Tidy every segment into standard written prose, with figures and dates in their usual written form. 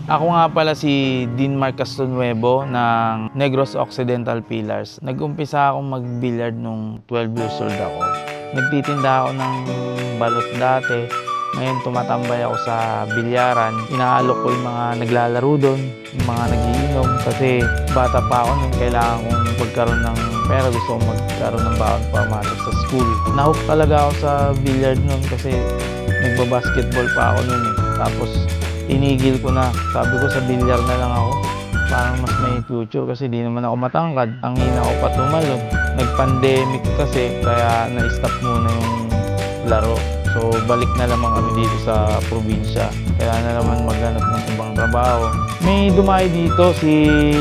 Ako nga pala si Dean Mark Castronuevo ng Negros Occidental Pillars. Nag-umpisa akong mag-billiard nung 12 years old ako. Nagtitinda ako ng balot dati. Ngayon tumatambay ako sa bilyaran. Inaalok ko yung mga naglalaro doon, yung mga nagiinom. Kasi bata pa ako nung kailangan kong magkaroon ng pera. Gusto kong magkaroon ng baon pamasok sa school. Nahook talaga ako sa billiard noon kasi nagbabasketball pa ako noon eh. Tapos tinigil ko na. Sabi ko sa bilyar na lang ako. Parang mas may future kasi di naman ako matangkad. Ang hina ko pa tumalon. Nag-pandemic kasi kaya na-stop muna yung laro. So balik na naman kami dito sa probinsya. Kaya na naman maghanap ng ibang trabaho. May dumayo dito si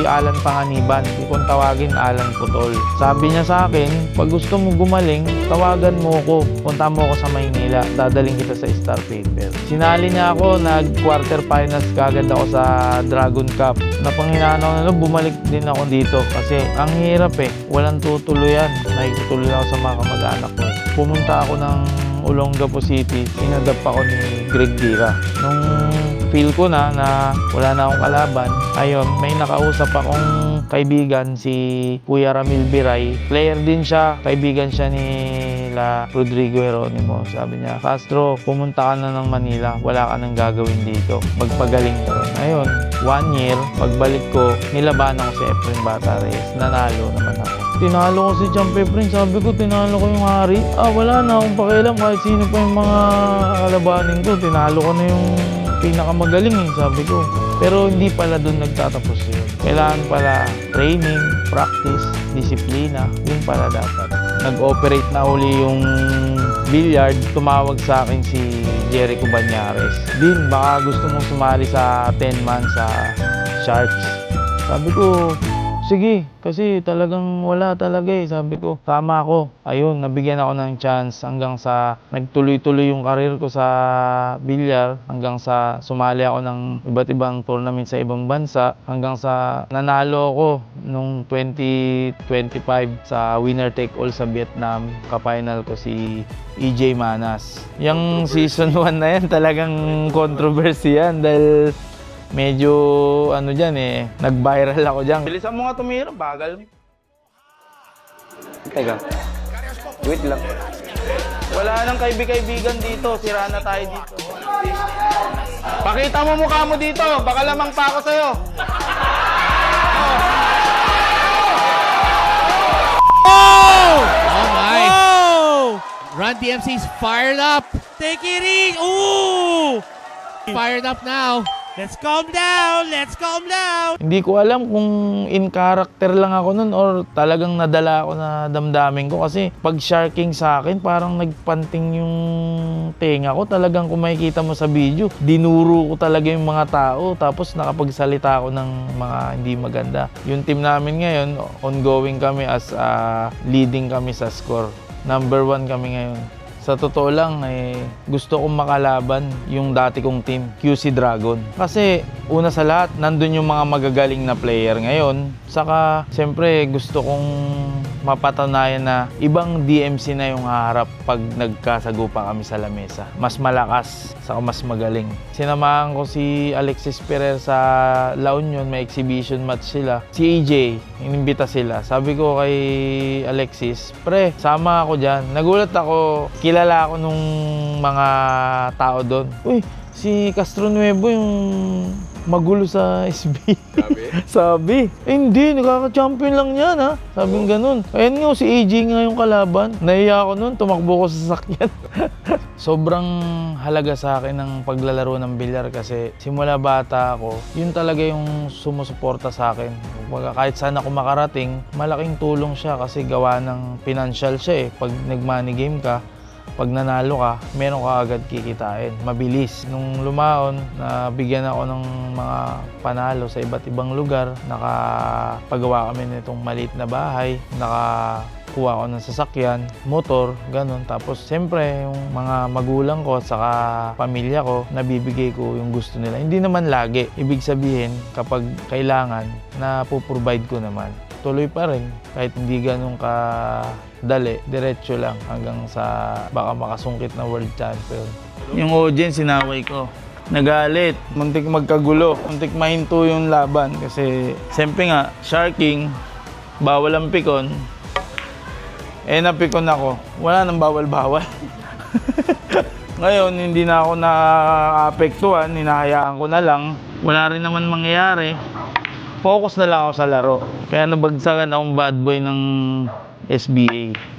Alan Panganiban. Kung tawagin Alan Putol. Sabi niya sa akin, pag gusto mo gumaling, tawagan mo ko. Punta mo ako sa Maynila. Dadaling kita sa Star Paper. Sinali niya ako, nag-quarter finals kagad ako sa Dragon Cup. Napanghinaan ako na bumalik din ako dito. Kasi ang hirap eh. Walang tutuluyan. Nakikituloy ako sa mga kamag-anak ko. Pumunta ako ng Olongapo City, inadapt ako ni Greg Dira. Nung feel ko na wala na akong kalaban, ayun, may nakausap akong kaibigan, si Kuya Ramil Biray. Player din siya, kaibigan siya ni Rodrigo Jeronimo. Sabi niya, Castro, pumunta ka na ng Manila, wala ka nang gagawin dito. Magpagaling ka ron. Ayun, 1 year, pagbalik ko, nilabanan ko si Efren Batares. Nanalo naman ako. Tinalo ko si Champ Efren, sabi ko, tinalo ko yung hari. Wala na akong pakialam kahit sino pa yung mga kalabanin ko. Tinalo ko na yung pinakamagaling eh, sabi ko. Pero hindi pala doon nagtatapos yun. Kailangan pala training, practice, disiplina. Yun pala dapat. Nag-operate na uli yung billiard. Tumawag sa akin si Jericho Banyares. Din, baka gusto mong sumali sa 10-man sa Sharks. Sabi ko, sige, kasi talagang wala talaga eh. Sabi ko, tama ako. Ayun, nabigyan ako ng chance hanggang sa nagtuloy-tuloy yung karir ko sa bilyar. Hanggang sa sumali ako ng iba't ibang tournament sa ibang bansa. Hanggang sa nanalo ako nung 2025 sa winner take all sa Vietnam. Ka-final ko si EJ Manas. Yung season 1 na yan talagang controversy yan dahil medyo ano dyan eh, nag-viral ako dyan. Bilisan mo nga tumira, bagal. Teka, wait lang. Wala nang kaibigan dito, sira na tayo dito. Pakita mo mukha mo dito, baka lamang pa ako sa'yo. Oh! Oh my! Oh! Run DMC's fired up! Take it easy! Ooh! Fired up now! Let's calm down! Let's calm down! Hindi ko alam kung in character lang ako nun or talagang nadala ako na damdamin ko kasi pag sharking sa akin parang nagpanting yung tenga ko. Talagang kung makikita mo sa video, dinuro ko talaga yung mga tao tapos nakapagsalita ako ng mga hindi maganda. Yung team namin ngayon, ongoing kami as leading kami sa score. Number 1 kami ngayon. Sa totoo lang, gusto kong makalaban yung dati kong team, QC Dragon. Kasi una sa lahat, nandun yung mga magagaling na player ngayon. Saka, siyempre, gusto kong mapatunayan na ibang DMC na yung haharap pag nagkasagupa kami sa lamesa. Mas malakas, saka mas magaling. Sinamahan ko si Alexis Ferrer sa La Union, may exhibition match sila. Si EJ, inimbita sila. Sabi ko kay Alexis, pre, sama ako dyan. Nagulat ako, kilala ako nung mga tao doon. Uy, si Castronuevo yung magulo sa SB. Sabi, hindi, nakaka-champion lang yan ha. Sabi ganun. Ayun nga, si AJ nga yung kalaban. Nahiya ako nun, tumakbo ko sa sakyan. Sobrang halaga sa akin ng paglalaro ng bilyar kasi simula bata ako, yun talaga yung sumusuporta sa akin. Kahit saan ako makarating, malaking tulong siya kasi gawa ng financial siya eh. Pag nag-money game ka, pag nanalo ka, meron ka agad kikitain. Mabilis. Nung lumaon, nabigyan ako ng mga panalo sa iba't ibang lugar. Nakapagawa kami nitong maliit na bahay. Nakakuha ako ng sasakyan, motor, ganun. Tapos siyempre, yung mga magulang ko at saka pamilya ko, nabibigay ko yung gusto nila. Hindi naman lagi. Ibig sabihin, kapag kailangan, na-provide ko naman. Tuloy pa rin. Kahit hindi ganun dali, diretso lang hanggang sa baka makasungkit na world champion. Yung audience, sinaway ko. Nagalit, muntik magkagulo, muntik mahinto yung laban kasi siyempre nga, sharking, bawal ang pikon. Eh napikon ako, wala nang bawal-bawal. Ngayon, hindi na ako naapektuhan, hinahayaan ko na lang. Wala rin naman mangyayari. Focus na lang ako sa laro. Kaya nabagsakan akong bad boy ng SBA.